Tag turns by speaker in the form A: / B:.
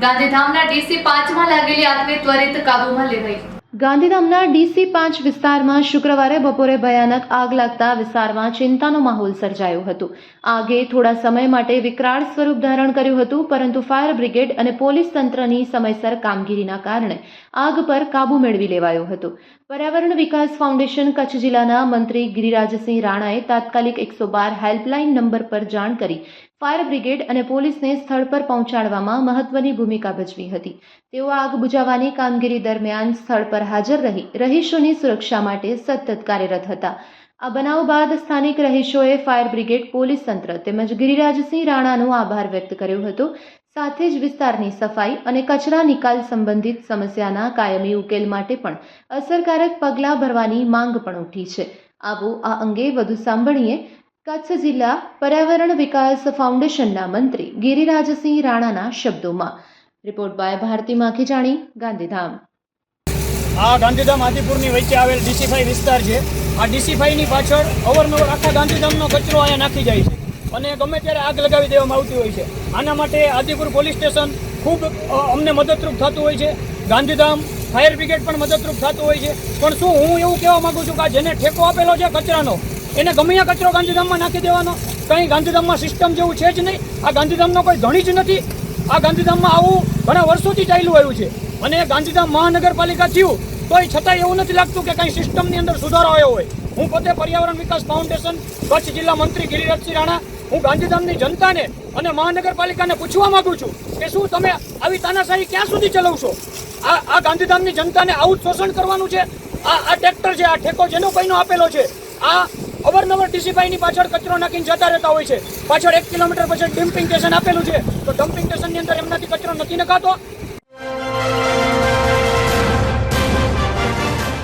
A: ગાંધીધામના DC 5 માં લાગેલી આગને ત્વરિત કાબૂમાં લેવાઈ।
B: ગાંધીધામના DC 5 વિસ્તારમાં શુક્રવારે બપોરે ભયાનક આગ લાગતા વિસ્તારમાં ચિંતાનો માહોલ સર્જાયો હતો। આગે થોડા સમય માટે વિકરાળ સ્વરૂપ ધારણ કર્યું હતું, પરંતુ ફાયર બ્રિગેડ અને પોલીસ તંત્રની સમયસર કામગીરીના કારણે આગ પર કાબૂ મેળવી લેવાયો હતો। પર્યાવરણ વિકાસ ફાઉન્ડેશન કચ્છ જિલ્લાના મંત્રી ગિરિરાજસિંહ રાણાએ તાત્કાલિક 112 હેલ્પલાઇન નંબર પર જાણ કરી ફાયર બ્રિગેડ અને પોલીસને સ્થળ પર પહોંચાડવામાં મહત્વની ભૂમિકા ભજવી હતી। તેઓ આગ બુઝાવવાની કામગીરી દરમિયાન સ્થળ પર હાજર રહી રહીશોની સુરક્ષા માટે સતત કાર્યરત હતા। આ બનાવ બાદ સ્થાનિક રહીશોએ ફાયર બ્રિગેડ, પોલીસ તંત્ર તેમજ ગિરિરાજસિંહ રાણાનો આભાર વ્યક્ત કર્યો હતો। સાથે જ વિસ્તારની સફાઈ અને કચરા નિકાલ સંબંધિત સમસ્યાના કાયમી ઉકેલ માટે પણ અસરકારક પગલાં ભરવાની માંગ પણ ઉઠી છે। આવો આ અંગે વધુ સાંભળીએ કચ્છ જિલ્લા પર્યાવરણ વિકાસ ફાઉન્ડેશનના મંત્રી ગિરિરાજસિંહ રાણાના શબ્દોમાં। Report by Bharati Makhijani, Gandhidham.
C: આ ગાંધીધામ આદિપુરની વચ્ચે આવેલ DC 5 વિસ્તાર છે। આ DC 5 ની પાછળ અવારનવાર આખા ગાંધીધામનો કચરો અહીંયા નાખી જાય છે અને ગમે ત્યારે આગ લગાવી દેવામાં આવતી હોય છે। આના માટે આદિપુર પોલીસ સ્ટેશન ખૂબ અમને મદદરૂપ થતું હોય છે। ગાંધીધામ ફાયર બ્રિગેડ પણ મદદરૂપ થતું હોય છે। પણ શું હું એવું કહેવા માંગુ છું કે જેને ઠેકો આપેલો છે કચરાનો, એને ગમે ત્યાં કચરો ગાંધીધામમાં નાખી દેવાનો? કંઈ ગાંધીધામમાં સિસ્ટમ જેવું છે જ નહીં। આ ગાંધીધામનો કોઈ ધણી જ નથી। આ ગાંધીધામમાં આવું ઘણા વર્ષોથી ચાલ્યું આવ્યું છે અને ગાંધીધામ મહાનગરપાલિકા થયું તોય છતાંય એવું નથી લાગતું કે કંઈ સિસ્ટમની અંદર સુધારો આવ્યો હોય। હું પોતે પર્યાવરણ વિકાસ ફાઉન્ડેશન કચ્છ જિલ્લા મંત્રી ગિરિરાજસિંહ રાણા, હું ગાંધીધામની જનતાને અને મહાનગરપાલિકાને પૂછવા માંગુ છું કે શું તમે આવી તાનાશાહી ક્યાં સુધી ચલાવશો? આ ગાંધીધામની જનતાને આવું જ શોષણ કરવાનું છે? આ ટ્રેક્ટર છે, આ ઠેકો જેનો કોઈનો આપેલો છે, આ અવારનવાર DC 5 ની પાછળ કચરો નાખીને જતા રહેતા હોય છે। પાછળ 1 કિલોમીટર પછી ડમ્પિંગ સ્ટેશન આપેલું છે, તો ડમ્પિંગ સ્ટેશનની અંદર એમનાથી કચરો નથી નખાતો?